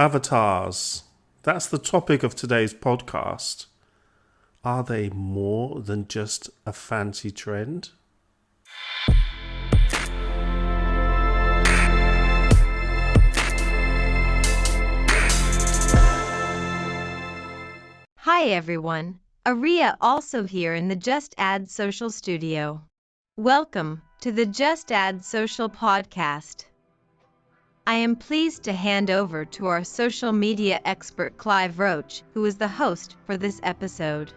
Avatars. That's the topic of today's podcast. Are they more than just a fancy trend? Hi everyone, Aria also here in the Just Add Social studio. Welcome to the Just Add Social podcast. I am pleased to hand over to our social media expert Clive Roach, who is the host for this episode.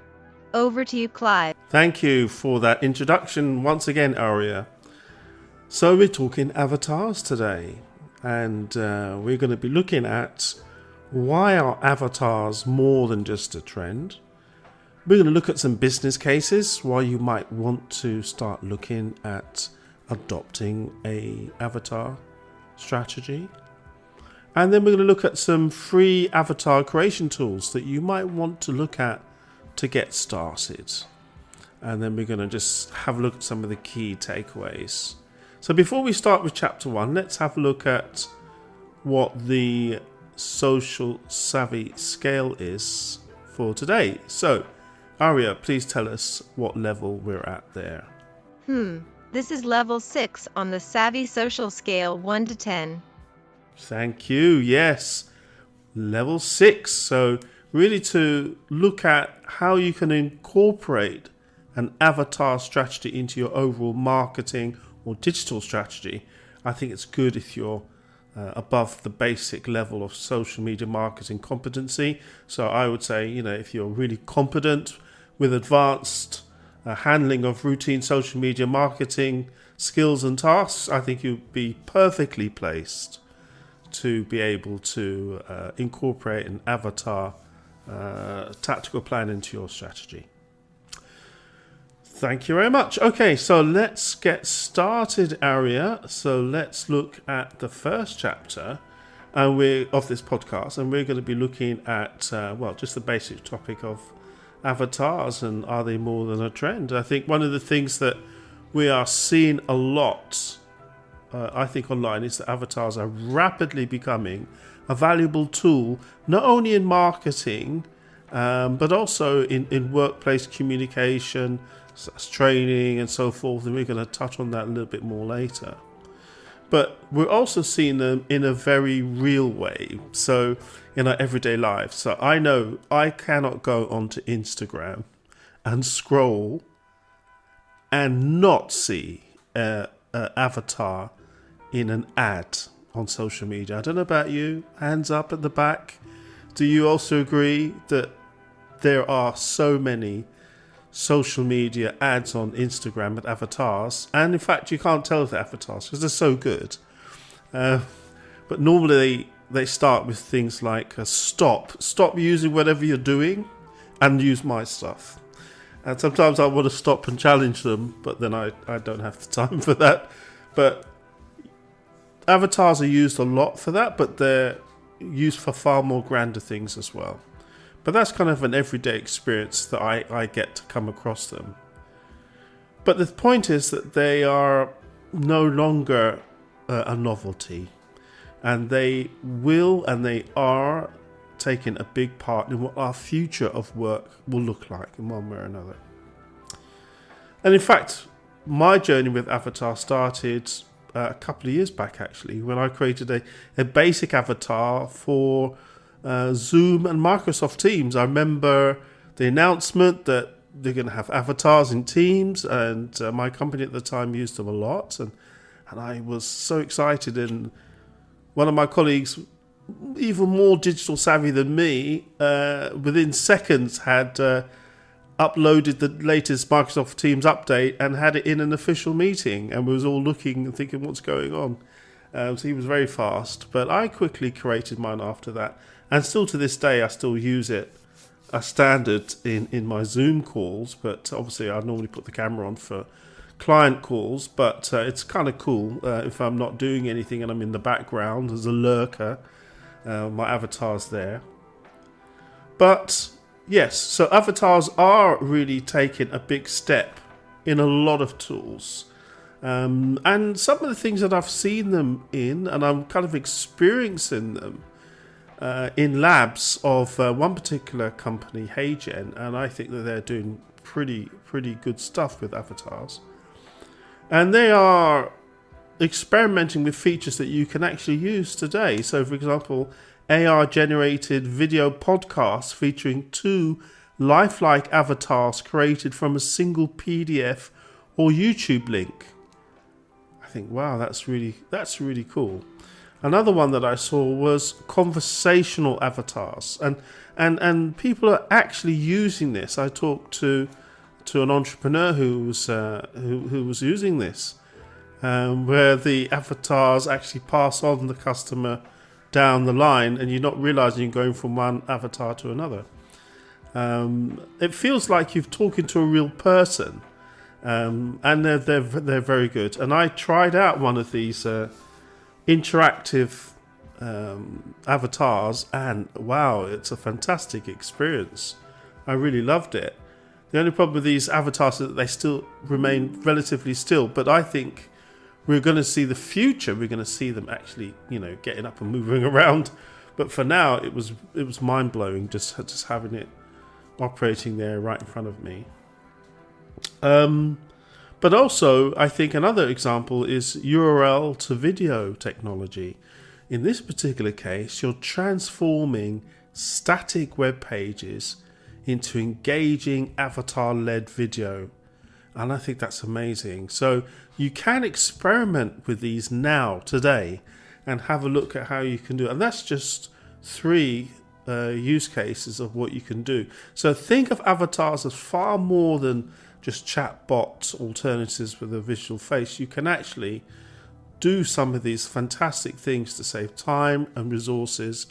Over to you, Clive. Thank you for that introduction once again, Aria. So we're talking avatars today, and we're going to be looking at why are avatars more than just a trend. We're going to look at some business cases why you might want to start looking at adopting a avatar strategy. And then we're going to look at some free avatar creation tools that you might want to look at to get started. And then we're going to just have a look at some of the key takeaways. So before we start with chapter 1, let's have a look at what the social savvy scale is for today. So, Aria, please tell us what level we're at there. This is level 6 on the Savvy Social Scale 1 to 10. Thank you. Yes, level 6. So really to look at how you can incorporate an avatar strategy into your overall marketing or digital strategy. I think it's good if you're above the basic level of social media marketing competency. So I would say, if you're really competent with advanced handling of routine social media marketing skills and tasks, I think you'd be perfectly placed to be able to incorporate an avatar tactical plan into your strategy. Thank you very much. Okay, so let's get started, Aria. So let's look at the first chapter of this podcast, and we're going to be looking at just the basic topic of avatars and are they more than a trend. I think one of the things that we are seeing a lot, I think online, is that avatars are rapidly becoming a valuable tool, not only in marketing, but also in workplace communication, training and so forth. And we're going to touch on that a little bit more later. But we're also seeing them in a very real way. So in our everyday lives. So I know I cannot go onto Instagram and scroll and not see an avatar in an ad on social media. I don't know about you. Hands up at the back. Do you also agree that there are so many social media ads on Instagram with avatars? And in fact, you can't tell if they're avatars because they're so good. But normally they start with things like stop using whatever you're doing and use my stuff. And sometimes I want to stop and challenge them, but then I don't have the time for that. But avatars are used a lot for that, but they're used for far more grander things as well. But that's kind of an everyday experience that I get to come across them. But the point is that they are no longer a novelty. And they will and they are taking a big part in what our future of work will look like in one way or another. And in fact, my journey with Avatar started a couple of years back, actually, when I created a basic avatar for Zoom and Microsoft Teams. I remember the announcement that they're going to have avatars in Teams, and my company at the time used them a lot. And I was so excited, and one of my colleagues, even more digital savvy than me, within seconds had uploaded the latest Microsoft Teams update and had it in an official meeting, and we was all looking and thinking, what's going on? So he was very fast, but I quickly created mine after that, and still to this day I still use it as standard in my Zoom calls, but obviously I normally put the camera on for client calls, but it's kind of cool if I'm not doing anything and I'm in the background as a lurker. My avatar's there. But yes, so avatars are really taking a big step in a lot of tools. And some of the things that I've seen them in and I'm kind of experiencing them in labs of one particular company, HeyGen, and I think that they're doing pretty good stuff with avatars. And they are experimenting with features that you can actually use today. So, for example, AR-generated video podcasts featuring 2 lifelike avatars created from a single PDF or YouTube link. I think, wow, that's really cool. Another one that I saw was conversational avatars, and people are actually using this. I talked to an entrepreneur who was using this, where the avatars actually pass on the customer down the line, and you're not realizing you're going from one avatar to another. It feels like you're talking to a real person, and they're very good. And I tried out one of these interactive avatars, and wow, it's a fantastic experience. I really loved it. The only problem with these avatars is that they still remain relatively still, but I think we're going to see the future. We're going to see them actually, getting up and moving around. But for now, it was mind blowing just having it operating there right in front of me. But also, I think another example is URL to video technology. In this particular case, you're transforming static web pages into engaging avatar-led video. And I think that's amazing. So you can experiment with these now, today, and have a look at how you can do it. And that's just 3 use cases of what you can do. So think of avatars as far more than just chatbot alternatives with a visual face. You can actually do some of these fantastic things to save time and resources.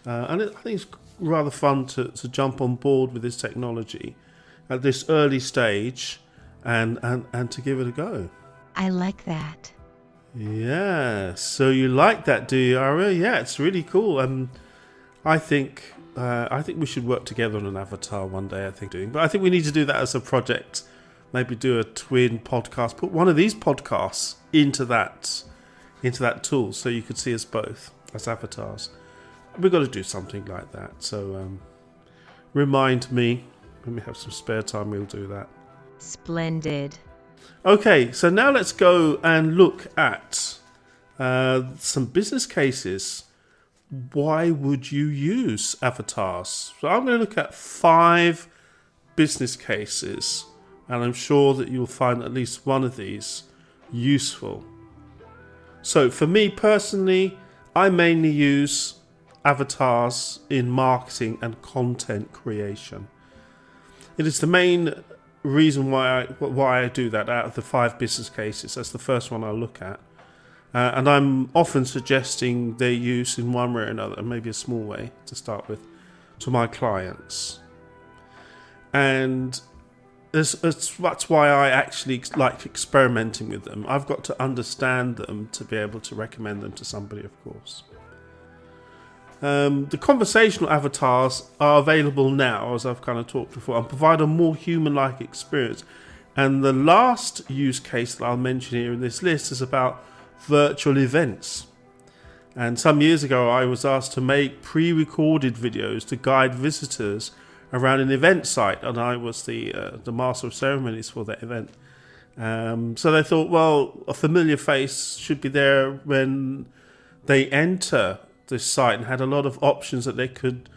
And I think it's rather fun to jump on board with this technology at this early stage and to give it a go. I like that. Yeah, so you like that, do you, Aria? Yeah, it's really cool. I think we should work together on an avatar one day. But I think we need to do that as a project. Maybe do a twin podcast. Put one of these podcasts into that tool, so you could see us both as avatars. We've got to do something like that. So remind me when we have some spare time. We'll do that. Splendid. Okay, so now let's go and look at some business cases. Why would you use avatars? So I'm going to look at 5 business cases, and I'm sure that you'll find at least one of these useful. So for me personally, I mainly use avatars in marketing and content creation. It is the main reason why I do that out of the 5 business cases. That's the first one I'll look at. And I'm often suggesting their use in one way or another, maybe a small way to start with, to my clients. And that's why I actually like experimenting with them. I've got to understand them to be able to recommend them to somebody, of course. The conversational avatars are available now, as I've kind of talked before, and provide a more human-like experience. And the last use case that I'll mention here in this list is about virtual events. And some years ago, I was asked to make pre-recorded videos to guide visitors around an event site, and I was the master of ceremonies for that event. So they thought, well, a familiar face should be there when they enter this site, and had a lot of options that they could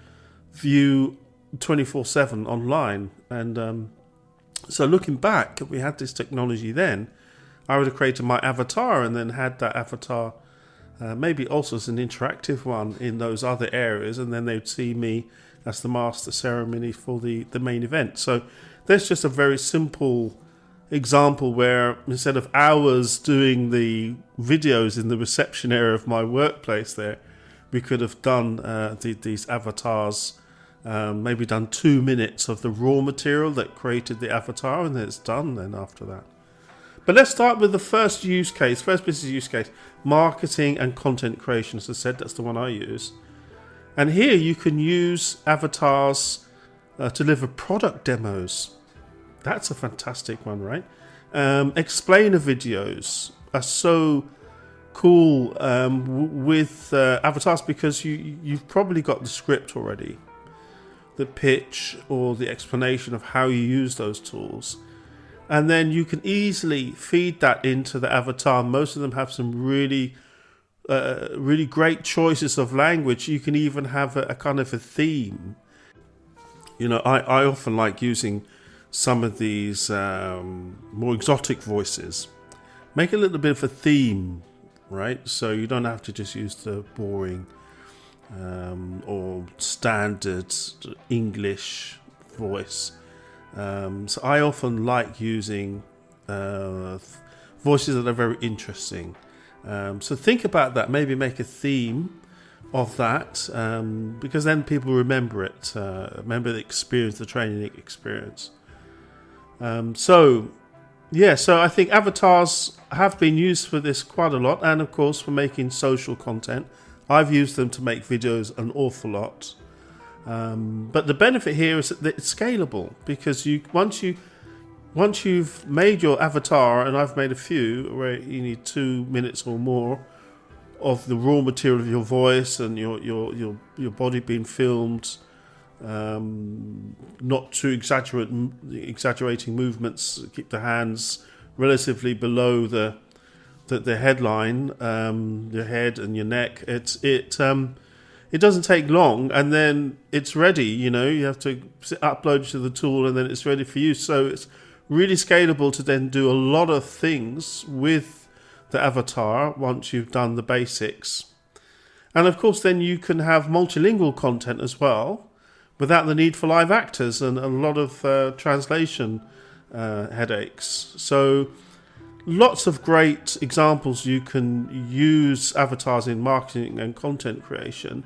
view 24/7 online. And so looking back, if we had this technology then, I would have created my avatar and then had that avatar maybe also as an interactive one in those other areas, and then they'd see me as the master ceremony for the main event. So there's just a very simple example where instead of hours doing the videos in the reception area of my workplace there, we could have done these avatars, maybe done 2 minutes of the raw material that created the avatar, and then it's done then after that. But let's start with the first business use case, marketing and content creation. As I said, that's the one I use. And here you can use avatars to deliver product demos. That's a fantastic one, right? Explainer videos are so cool with avatars because you've probably got the script already, the pitch or the explanation of how you use those tools. And then you can easily feed that into the avatar. Most of them have some really great choices of language. You can even have a kind of a theme. I often like using some of these more exotic voices. Make a little bit of a theme, right? So you don't have to just use the boring or standard English voice. So I often like using voices that are very interesting. So think about that. Maybe make a theme of that, because then people remember it, remember the experience, the training experience. So I think avatars have been used for this quite a lot, and of course for making social content. I've used them to make videos an awful lot. But the benefit here is that it's scalable, because once you've made your avatar, and I've made a few where you need 2 minutes or more of the raw material of your voice and your body being filmed, not too exaggerating movements, keep the hands relatively below the headline, your head and your neck. It doesn't take long, and then it's ready. You have to upload to the tool, and then it's ready for use. So it's really scalable to then do a lot of things with the avatar once you've done the basics. And of course, then you can have multilingual content as well, without the need for live actors and a lot of translation headaches. So lots of great examples you can use avatars in marketing and content creation.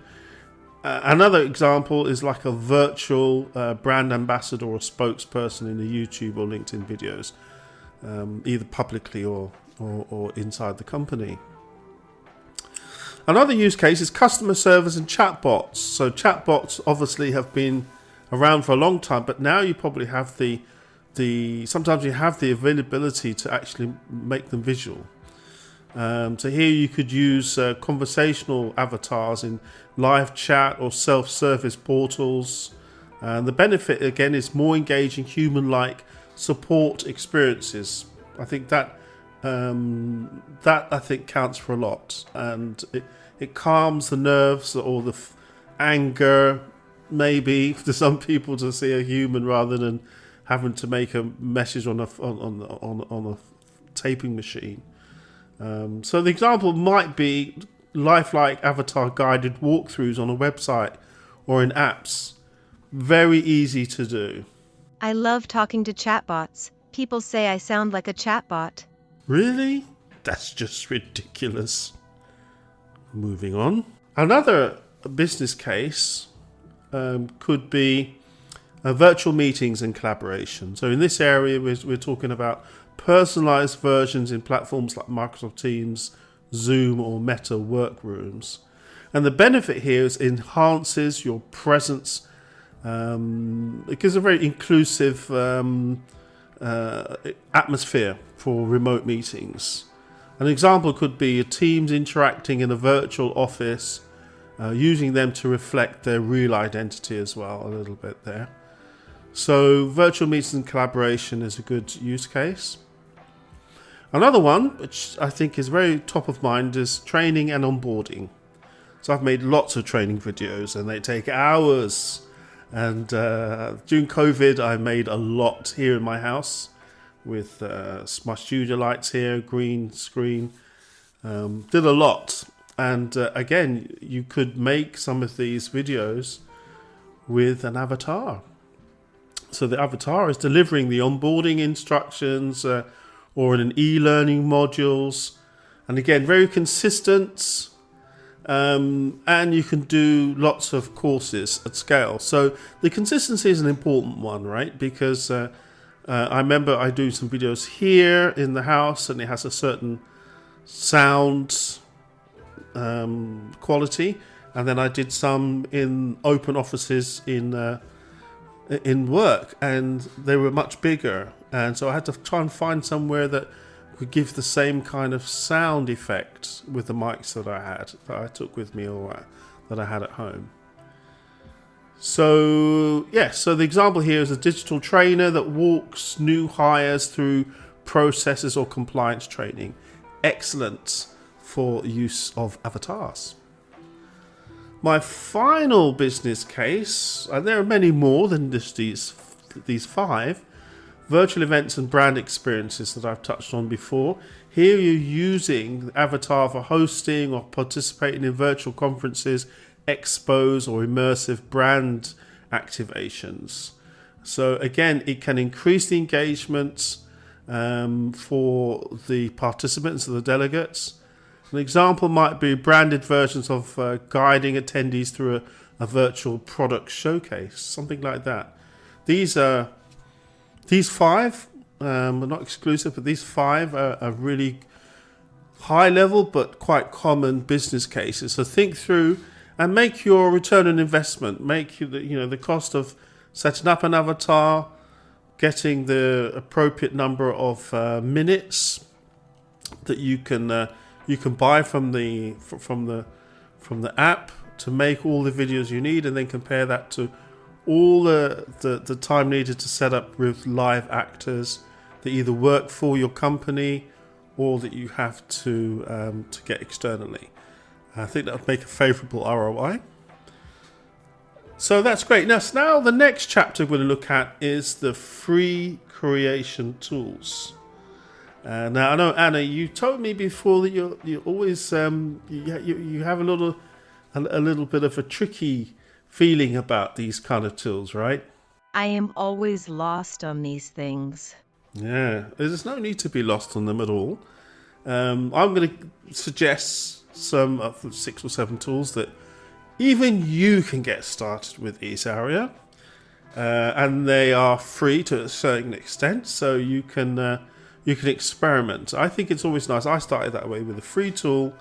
Another example is like a virtual brand ambassador or spokesperson in the YouTube or LinkedIn videos, either publicly or inside the company. Another use case is customer service and chatbots. So chatbots obviously have been around for a long time, but now you probably have sometimes you have the availability to actually make them visual. So here you could use conversational avatars in live chat or self-service portals. And the benefit again is more engaging, human-like support experiences. I think that I think counts for a lot, and it calms the nerves or the anger, maybe to some people, to see a human rather than having to make a message on a taping machine. So the example might be lifelike avatar guided walkthroughs on a website or in apps. Very easy to do. I love talking to chatbots. People say I sound like a chatbot. Really? That's just ridiculous. Moving on. Another business case could be virtual meetings and collaboration. So in this area, we're talking about personalized versions in platforms like Microsoft Teams, Zoom, or Meta Workrooms. And the benefit here is it enhances your presence. It gives a very inclusive atmosphere for remote meetings. An example could be teams interacting in a virtual office, using them to reflect their real identity as well, a little bit there. So virtual meetings and collaboration is a good use case. Another one, which I think is very top of mind, is training and onboarding. So I've made lots of training videos and they take hours. And during COVID, I made a lot here in my house with my studio lights here, green screen. Did a lot. And again, you could make some of these videos with an avatar. So the avatar is delivering the onboarding instructions or in an e-learning modules. And again, very consistent. And you can do lots of courses at scale. So the consistency is an important one, right? Because I remember I do some videos here in the house and it has a certain sound quality. And then I did some in open offices in work, and they were much bigger. And so I had to try and find somewhere that would give the same kind of sound effect with the mics that I took with me, or that I had at home. So so the example here is a digital trainer that walks new hires through processes or compliance training. Excellent for use of avatars. My final business case, and there are many more than just these 5, virtual events and brand experiences that I've touched on before. Here you're using the avatar for hosting or participating in virtual conferences, expos, or immersive brand activations. So again, it can increase the engagement for the participants and the delegates. An example might be branded versions of guiding attendees through a virtual product showcase, something like that. These 5 are not exclusive, but these 5 are really high level but quite common business cases. So think through and make your return on investment. Make the cost of setting up an avatar, getting the appropriate number of minutes that you can buy from the app to make all the videos you need, and then compare that to all the time needed to set up with live actors that either work for your company or that you have to get externally. I think that would make a favourable ROI. So that's great. Now the next chapter we're going to look at is the free creation tools. Now I know, Anna, you told me before that you always you have a little bit of a tricky feeling about these kind of tools, right? I am always lost on these things. Yeah, there's no need to be lost on them at all. I'm going to suggest some of 6 or 7 tools that even you can get started with this area, and they are free to a certain extent, so you can experiment. I think it's always nice. I started that way with a free tool,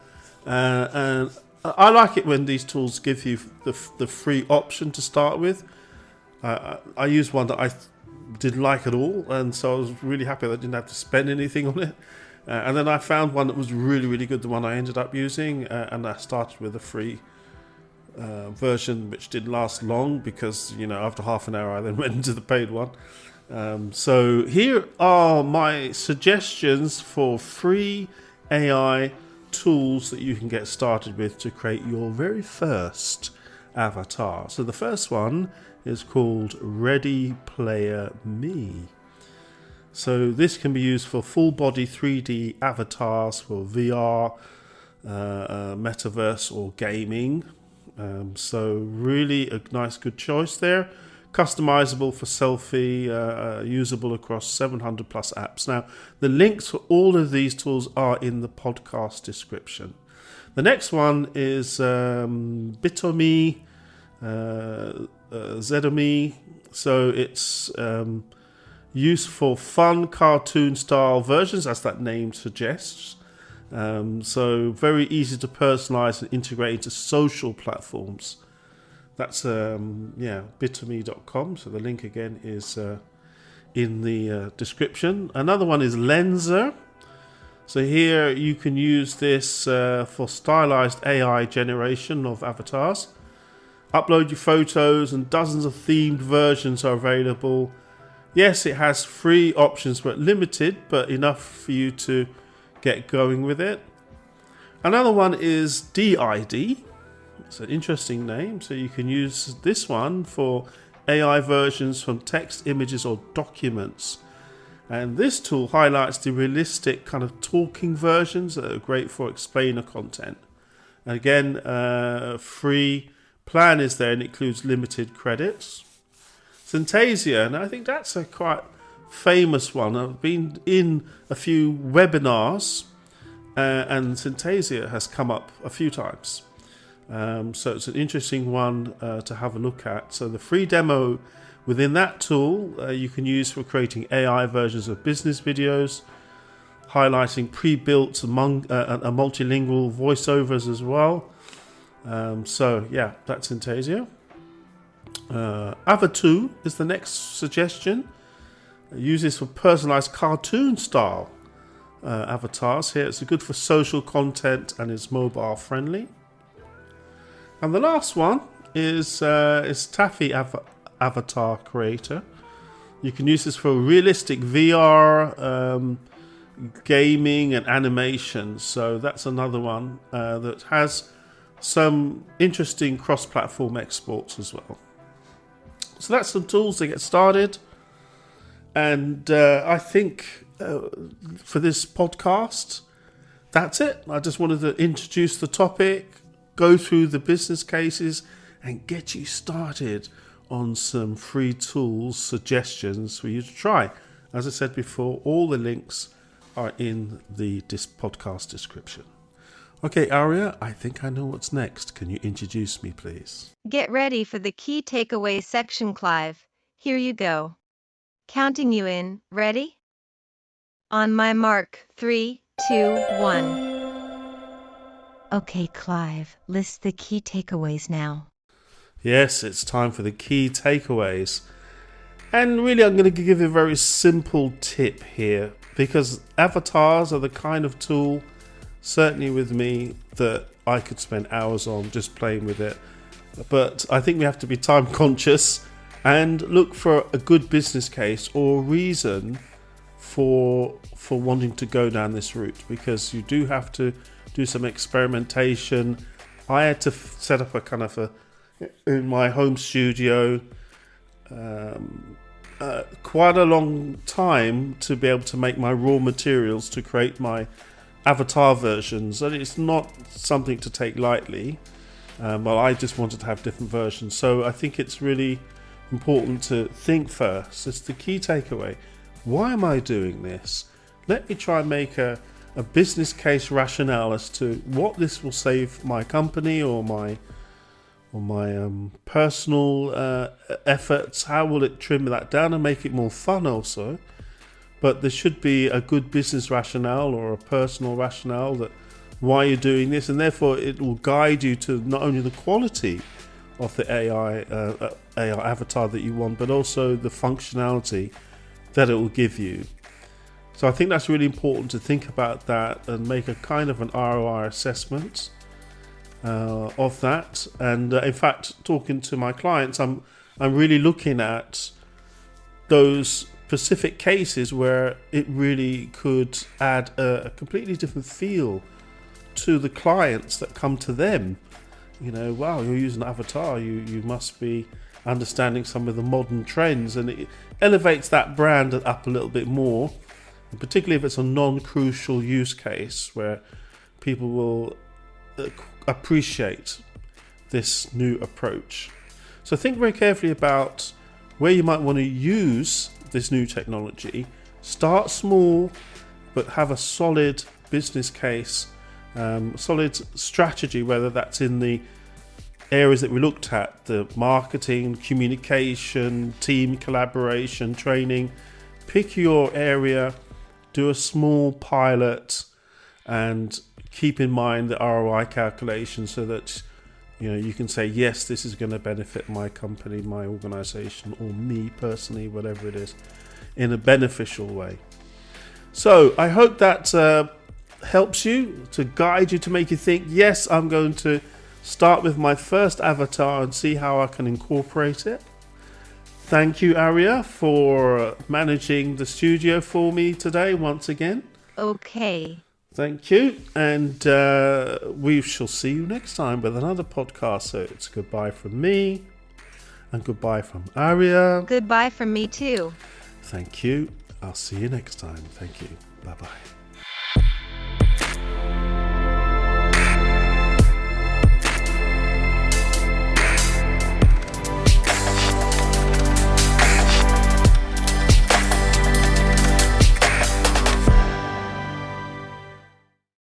and I like it when these tools give you the free option to start with. I used one that I didn't like at all, and so I was really happy that I didn't have to spend anything on it. And then I found one that was really, really good, the one I ended up using, and I started with a free version, which didn't last long because, after half an hour I then went into the paid one. So here are my suggestions for free AI tools that you can get started with to create your very first avatar. So the first one is called Ready Player Me. So this can be used for full body 3D avatars for VR, metaverse, or gaming. So really a nice, good choice there. Customizable for selfie, usable across 700 plus apps. Now, the links for all of these tools are in the podcast description. The next one is Bitomi, Zedomi. So it's used for fun cartoon style versions, as that name suggests. So very easy to personalize and integrate into social platforms. That's bitomi.com. So the link again is in the description. Another one is Lenser. So here you can use this for stylized AI generation of avatars. Upload your photos and dozens of themed versions are available. Yes, it has free options, but limited, but enough for you to get going with it. Another one is DID. It's an interesting name. So you can use this one for AI versions from text, images, or documents. And this tool highlights the realistic kind of talking versions that are great for explainer content. And again, free plan is there and includes limited credits. Synthesia, and I think that's a quite famous one. I've been in a few webinars, and Synthesia has come up a few times. So it's an interesting one to have a look at. So the free demo within that tool you can use for creating AI versions of business videos, highlighting pre-built multilingual voiceovers as well. So yeah, that's Synthesia. Ava2 is the next suggestion. Use this for personalized cartoon style avatars here. It's good for social content and it's mobile friendly. And the last one is Taffy Avatar Creator. You can use this for realistic VR, gaming and animation. So that's another one that has some interesting cross-platform exports as well. So that's some tools to get started. And I think for this podcast, that's it. I just wanted to introduce the topic, go through the business cases, and get you started on some free tools, suggestions for you to try. As I said before, all the links are in this podcast description. Okay, Aria, I think I know what's next. Can you introduce me, please? Get ready for the key takeaway section, Clive. Here you go. Counting you in. Ready? On my mark. 3, 2, 1. Okay, Clive, list the key takeaways now. Yes, it's time for the key takeaways. And really, I'm going to give you a very simple tip here, because avatars are the kind of tool, certainly with me, that I could spend hours on just playing with it. But I think we have to be time conscious and look for a good business case or reason for wanting to go down this route, because you do have to do some experimentation. I had to set up in my home studio quite a long time to be able to make my raw materials to create my avatar versions, and it's not something to take lightly. Well, I just wanted to have different versions, so I think it's really important to think first. It's the key takeaway. Why am I doing this? Let me try and make a business case rationale as to what this will save my company or my personal efforts. How will it trim that down and make it more fun also? But there should be a good business rationale or a personal rationale that why you're doing this, and therefore it will guide you to not only the quality of the AI avatar that you want, but also the functionality that it will give you. So I think that's really important to think about that and make a kind of an ROI assessment of that. And in fact, talking to my clients, I'm really looking at those specific cases where it really could add a completely different feel to the clients that come to them. You know, wow, you're using avatar, you must be understanding some of the modern trends, and it elevates that brand up a little bit more, and particularly if it's a non-crucial use case where people will appreciate this new approach. So think very carefully about where you might want to use this new technology. Start small, but have a solid business case, solid strategy, whether that's in the areas that we looked at, the marketing, communication, team collaboration, training. Pick your area, do a small pilot, and keep in mind the ROI calculation so that you can say, yes, this is going to benefit my company, my organization, or me personally, whatever it is, in a beneficial way. So I hope that helps you, to guide you, to make you think, yes, I'm going to start with my first avatar and see how I can incorporate it. Thank you, Aria, for managing the studio for me today once again. Okay. Thank you. And we shall see you next time with another podcast. So it's goodbye from me and goodbye from Aria. Goodbye from me too. Thank you. I'll see you next time. Thank you. Bye-bye.